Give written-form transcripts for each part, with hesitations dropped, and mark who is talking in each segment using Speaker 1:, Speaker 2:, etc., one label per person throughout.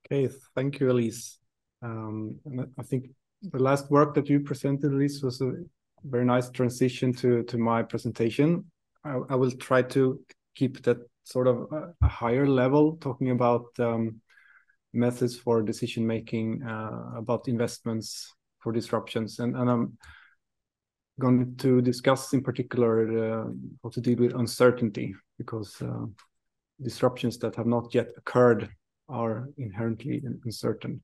Speaker 1: Okay, thank you, Elise. And I think the last work that you presented, Elise, was a very nice transition to my presentation. I will try to keep that sort of a higher level, talking about methods for decision making, about investments for disruptions, and I'm going to discuss in particular how to deal with uncertainty, because disruptions that have not yet occurred are inherently uncertain.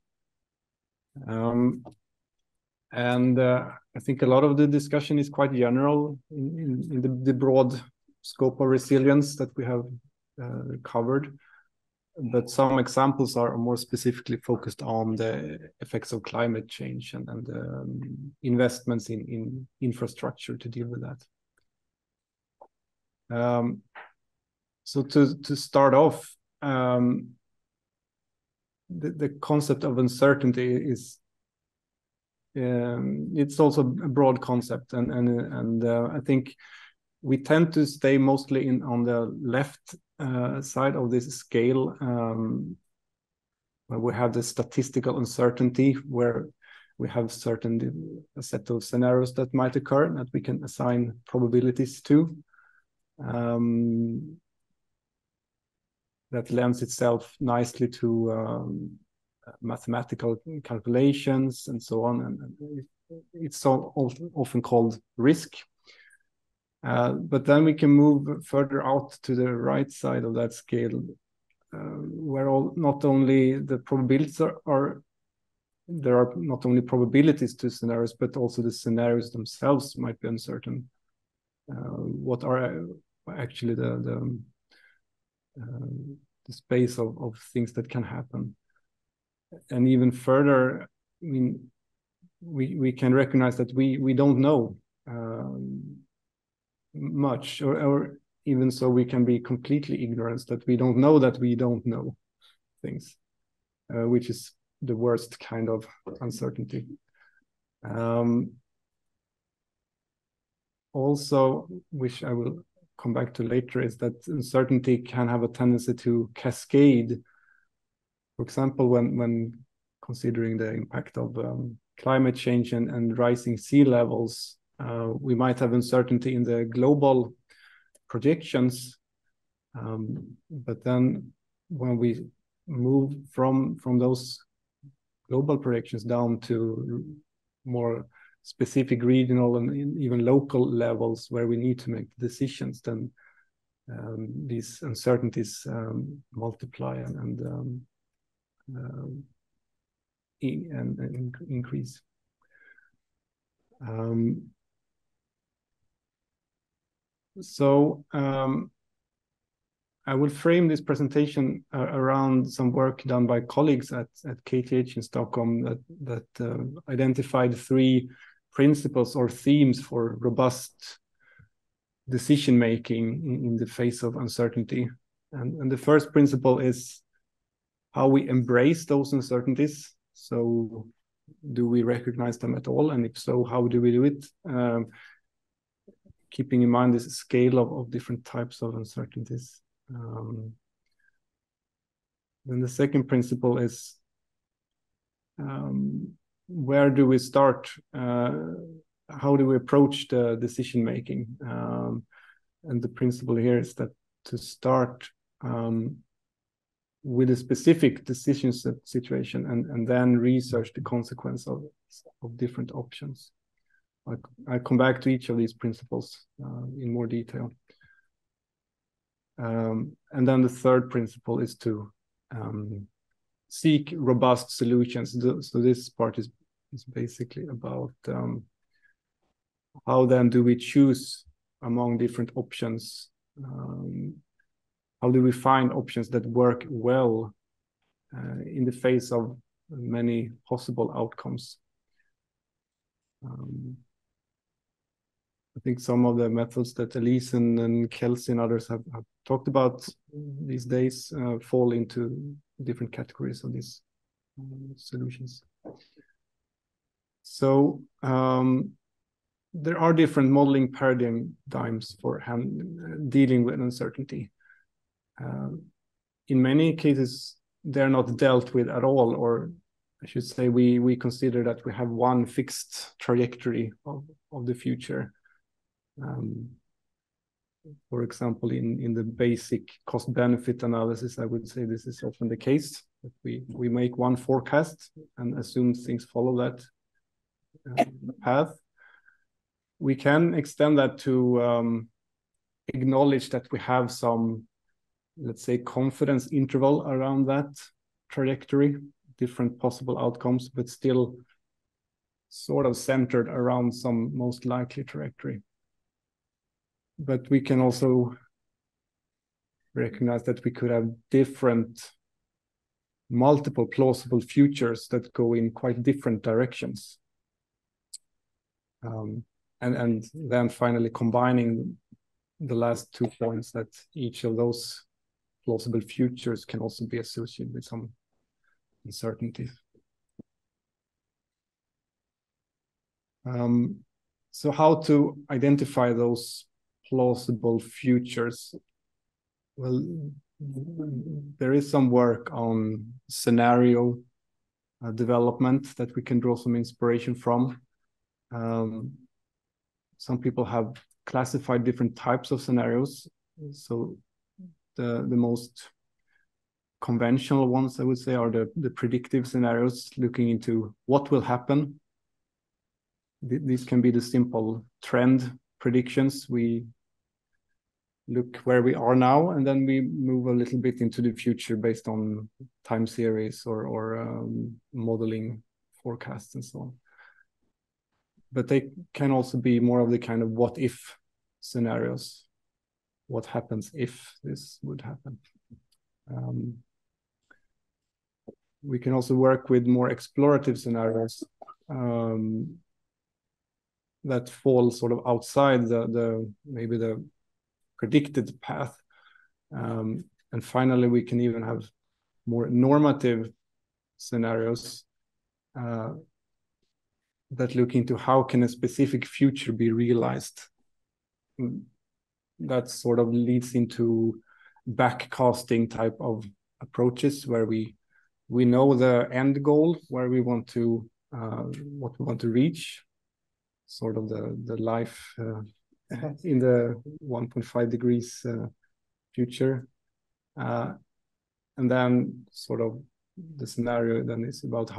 Speaker 1: And I think a lot of the discussion is quite general in the broad scope of resilience that we have covered. But some examples are more specifically focused on the effects of climate change and investments in infrastructure to deal with that. So to start off, the concept of uncertainty is it's also a broad concept, and I think we tend to stay mostly on the left side of this scale, where we have the statistical uncertainty, where we have a set of scenarios that might occur that we can assign probabilities to. That lends itself nicely to mathematical calculations and so on, and it's so often called risk. But then we can move further out to the right side of that scale, where not only the probabilities there are not only probabilities to scenarios, but also the scenarios themselves might be uncertain. What are actually the space of things that can happen? And even further, I mean, we can recognize that we don't know much, or even so we can be completely ignorant that we don't know things, which is the worst kind of uncertainty. Also, which I will come back to later, is that uncertainty can have a tendency to cascade. For example, when considering the impact of climate change and rising sea levels, we might have uncertainty in the global projections, but then when we move from those global projections down to more specific regional and even local levels where we need to make decisions, then these uncertainties multiply and increase. So I will frame this presentation around some work done by colleagues at KTH in Stockholm that identified 3 principles or themes for robust decision making in the face of uncertainty. And the first principle is how we embrace those uncertainties. So do we recognize them at all? And if so, how do we do it? Keeping in mind this scale of different types of uncertainties. Then the second principle is where do we start? How do we approach the decision making? And the principle here is that to start with a specific decision situation and then research the consequence of different options. I'll come back to each of these principles in more detail. And then the third principle is to seek robust solutions. So this part is basically about how then do we choose among different options? How do we find options that work well in the face of many possible outcomes? I think some of the methods that Elise and Kelsey and others have talked about these days fall into different categories of these solutions. So there are different modeling paradigms for dealing with uncertainty. In many cases, they're not dealt with at all, or I should say we consider that we have one fixed trajectory of the future. For example, in the basic cost-benefit analysis, I would say this is often the case, that we make one forecast and assume things follow that path. We can extend that to acknowledge that we have some, let's say, confidence interval around that trajectory, different possible outcomes, but still sort of centered around some most likely trajectory. But we can also recognize that we could have different, multiple plausible futures that go in quite different directions. And then finally combining the last 2 points, that each of those plausible futures can also be associated with some uncertainty. So how to identify those plausible futures? Well, there is some work on scenario development that we can draw some inspiration from. Some people have classified different types of scenarios. So the most conventional ones, I would say, are the predictive scenarios, looking into what will happen. These can be the simple trend predictions. We look where we are now, and then we move a little bit into the future based on time series or modeling forecasts and so on. But they can also be more of the kind of what if scenarios. What happens if this would happen? We can also work with more explorative scenarios that fall sort of outside maybe the predicted path. And finally, we can even have more normative scenarios that look into how can a specific future be realized. That sort of leads into backcasting type of approaches, where we know the end goal, where we want to what we want to reach, sort of the life in the 1.5 degrees future, and then sort of the scenario then is about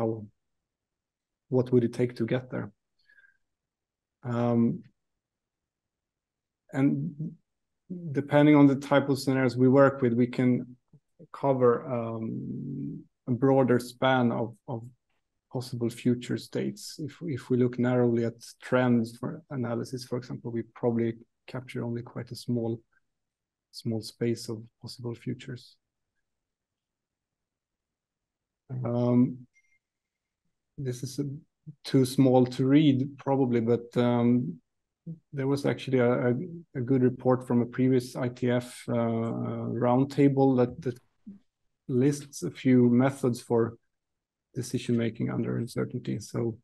Speaker 1: what would it take to get there. And depending on the type of scenarios we work with, we can cover a broader span of possible future states. If we look narrowly at trends for analysis, for example, we probably capture only quite a small space of possible futures. This is too small to read probably, but there was actually a good report from a previous ITF roundtable that lists a few methods for decision making under uncertainty. So,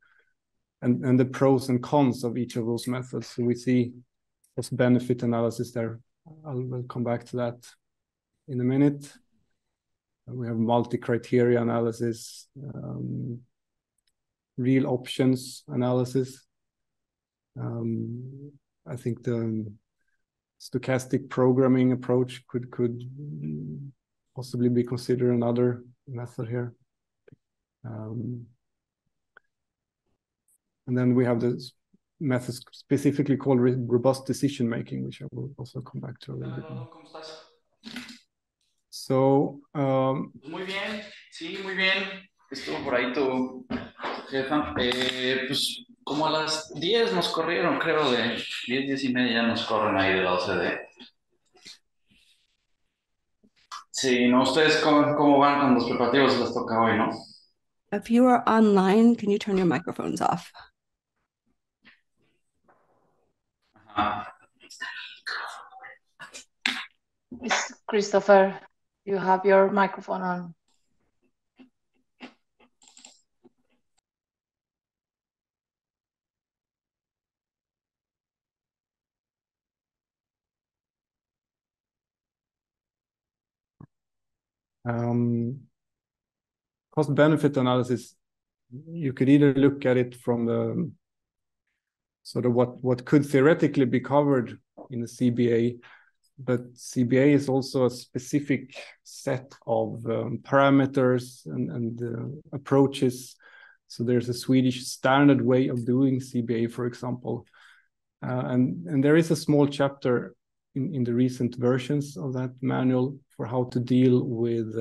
Speaker 1: and the pros and cons of each of those methods. So we see cost benefit analysis there. We'll come back to that in a minute. We have multi-criteria analysis, real options analysis. I think the stochastic programming approach could possibly be considered another method here. And then we have the methods specifically called robust decision making, which I will also come back to a little bit more. So,
Speaker 2: muy bien, sí, muy bien. Estuvo por ahí tu jefa. Pues como a las 10 nos corrieron, creo, de 10 y media nos corren ahí de la OCDE. Sí, ¿no? ¿Ustedes cómo van con los preparativos? Les toca hoy, ¿no?
Speaker 3: If you are online, can you turn your microphones off?
Speaker 2: Ajá.
Speaker 4: Christopher, you have your microphone on.
Speaker 1: cost-benefit analysis, you could either look at it from the sort of what could theoretically be covered in the CBA, but CBA is also a specific set of parameters and approaches. So there's a Swedish standard way of doing CBA, for example. And there is a small chapter in the recent versions of that manual for how to deal with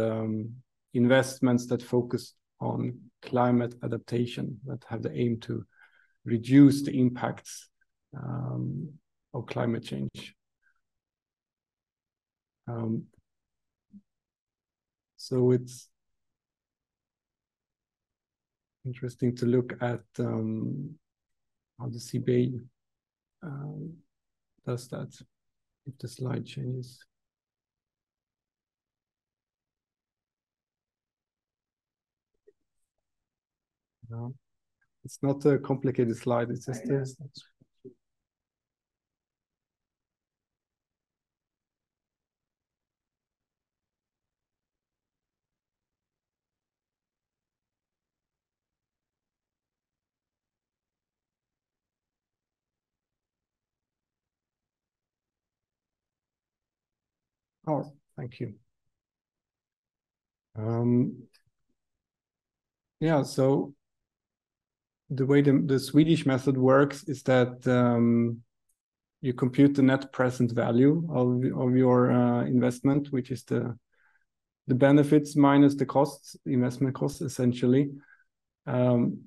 Speaker 1: investments that focus on climate adaptation, that have the aim to reduce the impacts of climate change. So it's interesting to look at how the CBA does that, if the slide changes. No, it's not a complicated slide, it's just this. Oh, thank you. Yeah, so the way the Swedish method works is that you compute the net present value of your investment, which is the benefits minus the costs, investment costs, essentially. And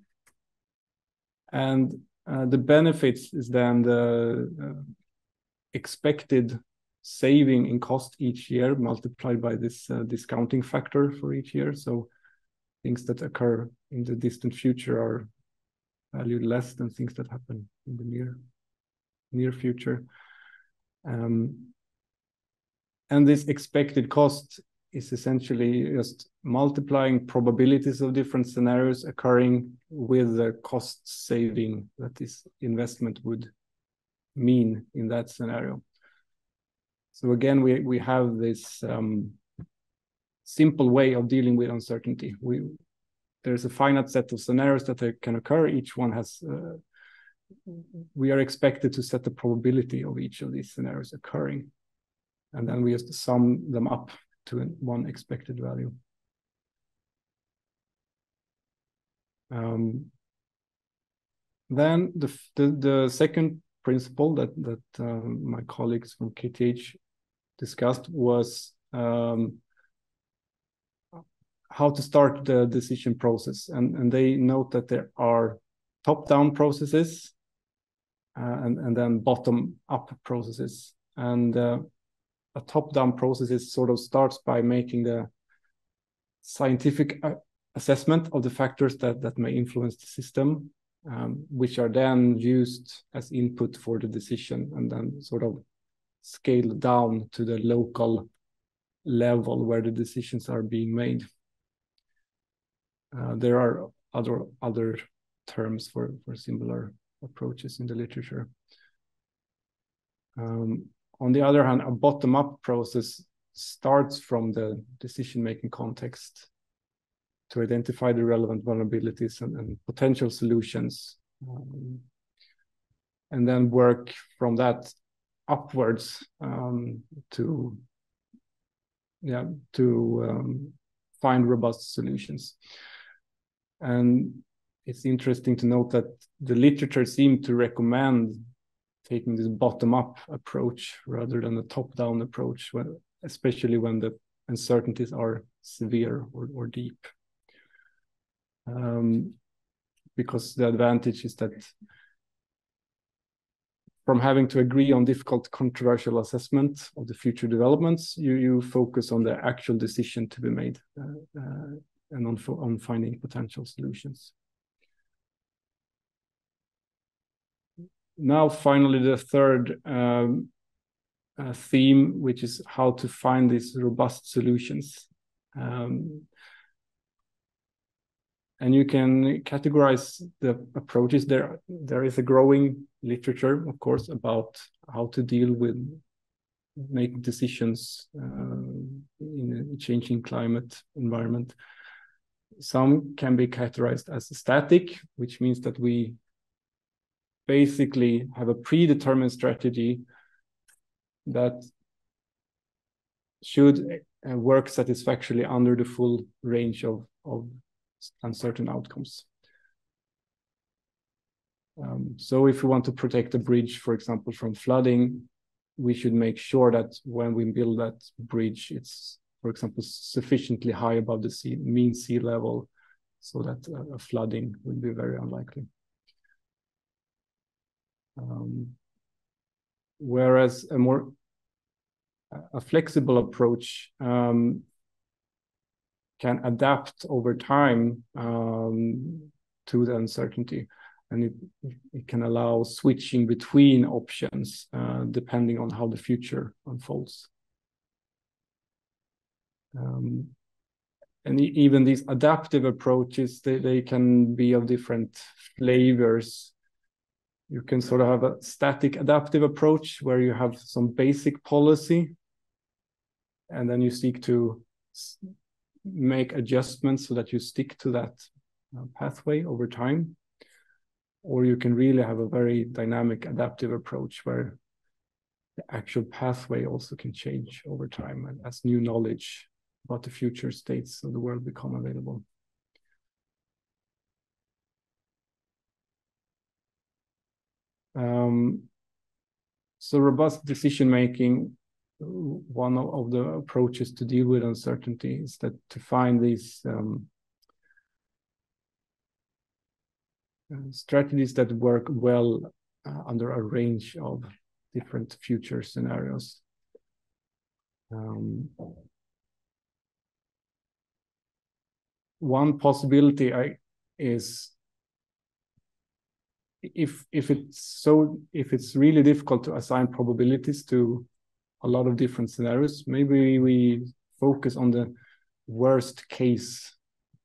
Speaker 1: the benefits is then the expected saving in cost each year multiplied by this discounting factor for each year. So things that occur in the distant future are valued less than things that happen in the near future. And this expected cost is essentially just multiplying probabilities of different scenarios occurring with the cost saving that this investment would mean in that scenario. So again, we have this simple way of dealing with uncertainty. There's a finite set of scenarios that can occur. Each one has, we are expected to set the probability of each of these scenarios occurring. And then we just sum them up to one expected value. Then the second principle that my colleagues from KTH discussed was how to start the decision process. And they note that there are top-down processes and then bottom-up processes. And a top-down process is sort of starts by making the scientific assessment of the factors that may influence the system, which are then used as input for the decision and then sort of scaled down to the local level where the decisions are being made. There are other terms for similar approaches in the literature. On the other hand, a bottom-up process starts from the decision-making context to identify the relevant vulnerabilities and potential solutions, and then work from that upwards to find robust solutions. And it's interesting to note that the literature seemed to recommend taking this bottom-up approach rather than a top-down approach, especially when the uncertainties are severe or deep. Because the advantage is that from having to agree on difficult, controversial assessment of the future developments, you focus on the actual decision to be made and on finding potential solutions. Now, finally, the third theme, which is how to find these robust solutions. And you can categorize the approaches. There is a growing literature, of course, about how to deal with making decisions in a changing climate environment. Some can be categorized as static, which means that we basically have a predetermined strategy that should work satisfactorily under the full range of uncertain outcomes. So if we want to protect a bridge, for example, from flooding, we should make sure that when we build that bridge, it's, for example, sufficiently high above the mean sea level so that a flooding would be very unlikely. Whereas a flexible approach can adapt over time to the uncertainty, and it can allow switching between options depending on how the future unfolds. And even these adaptive approaches, they can be of different flavors. You can sort of have a static adaptive approach where you have some basic policy, and then you seek to make adjustments so that you stick to that pathway over time. Or you can really have a very dynamic adaptive approach where the actual pathway also can change over time and as new knowledge about the future states of the world become available. So robust decision-making, one of the approaches to deal with uncertainty is that to find these strategies that work well under a range of different future scenarios. One possibility is if it's really difficult to assign probabilities to a lot of different scenarios, maybe we focus on the worst case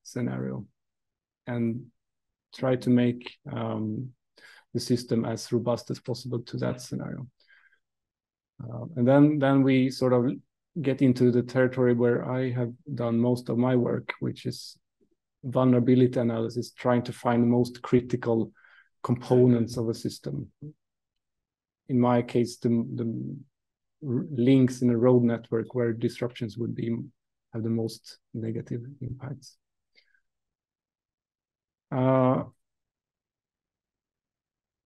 Speaker 1: scenario and try to make the system as robust as possible to that scenario. And then we sort of get into the territory where I have done most of my work, which is vulnerability analysis, trying to find the most critical components of a system. In my case, the links in a road network where disruptions would have the most negative impacts.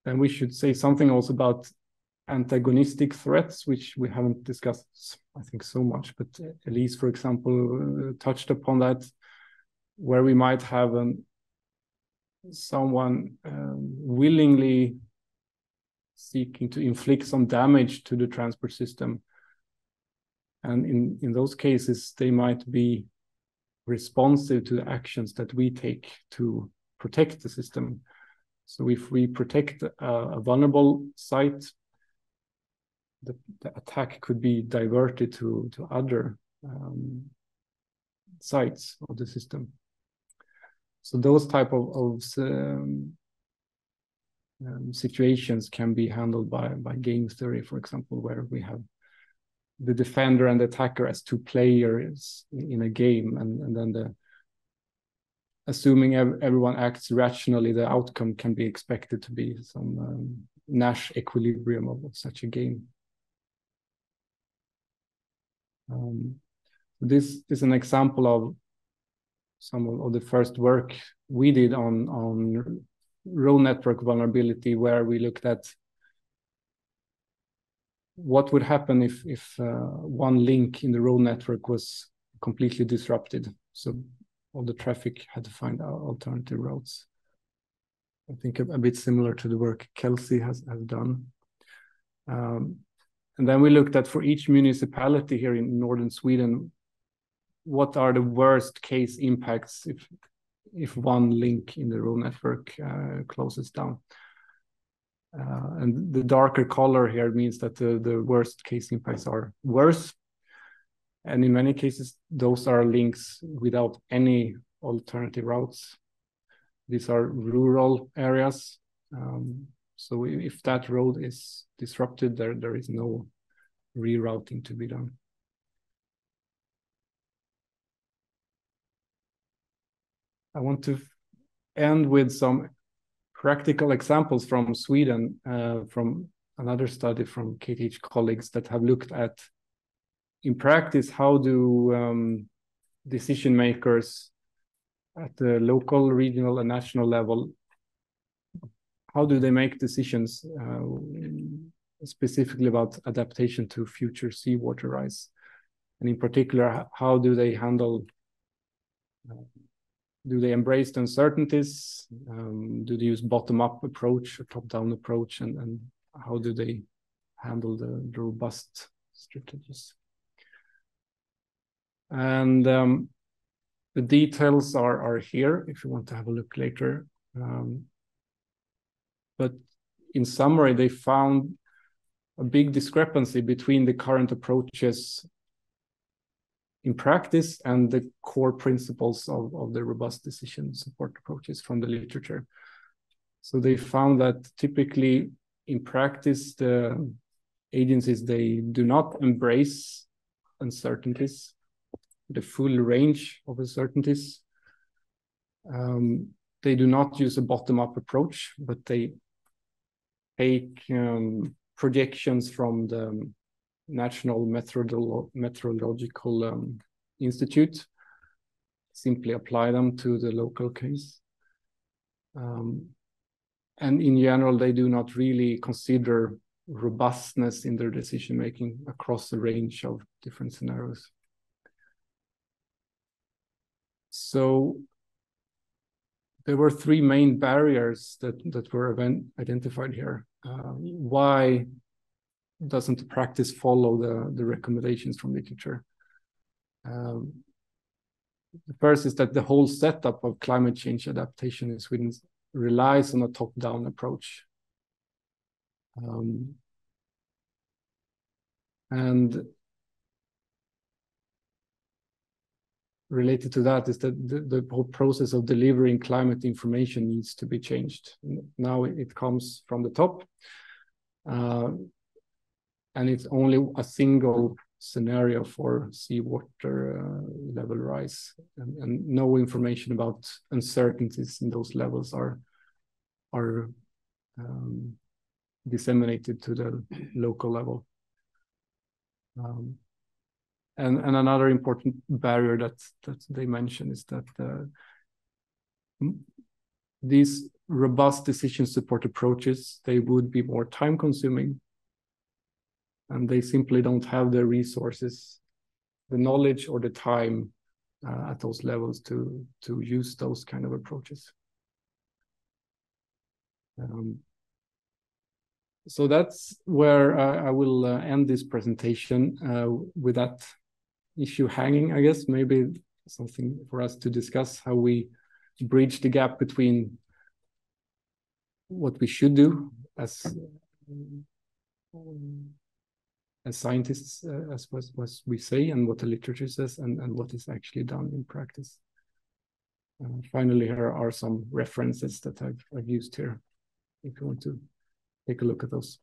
Speaker 1: And we should say something also about antagonistic threats, which we haven't discussed, I think, so much, but Elise, for example, touched upon that, where we might have someone willingly seeking to inflict some damage to the transport system. And in those cases, they might be responsive to the actions that we take to protect the system. So if we protect a vulnerable site, the attack could be diverted to other sites of the system. So those type of situations can be handled by game theory, for example, where we have the defender and the attacker as two players in a game, and then assuming everyone acts rationally, the outcome can be expected to be some Nash equilibrium of such a game. This is an example of some of the first work we did on road network vulnerability, where we looked at what would happen if one link in the road network was completely disrupted. So all the traffic had to find alternative routes. I think a bit similar to the work Kelsey has done. And then we looked at, for each municipality here in northern Sweden, what are the worst case impacts if one link in the road network closes down. And the darker color here means that the worst case impacts are worse. And in many cases, those are links without any alternative routes. These are rural areas. So if that road is disrupted, there is no rerouting to be done. I want to end with some practical examples from Sweden, from another study from KTH colleagues that have looked at, in practice, how do decision makers at the local, regional, and national level, how do they make decisions specifically about adaptation to future seawater rise? And in particular, how do they handle, do they embrace the uncertainties? Do they use bottom-up approach or top-down approach? And how do they handle the robust strategies? And the details are here if you want to have a look later. But in summary, they found a big discrepancy between the current approaches in practice and the core principles of the robust decision support approaches from the literature. So they found that typically in practice, the agencies, they do not embrace uncertainties, the full range of uncertainties. They do not use a bottom-up approach, but they take projections from the National Meteorological Institute, simply apply them to the local case. And in general, they do not really consider robustness in their decision-making across a range of different scenarios. So there were three main barriers that were identified here. Why doesn't the practice follow the recommendations from literature? The first is that the whole setup of climate change adaptation in Sweden relies on a top-down approach. And related to that is that the whole process of delivering climate information needs to be changed. Now it comes from the top, and it's only a single scenario for seawater level rise, and no information about uncertainties in those levels are disseminated to the local level. And another important barrier that they mention is that these robust decision support approaches, they would be more time consuming, and they simply don't have the resources, the knowledge or the time at those levels to use those kind of approaches. So that's where I will end this presentation with that issue hanging, I guess. Maybe something for us to discuss, how we bridge the gap between what we should do as scientists, as we say, and what the literature says, and what is actually done in practice. Finally, here are some references that I've used here, if you want to take a look at those.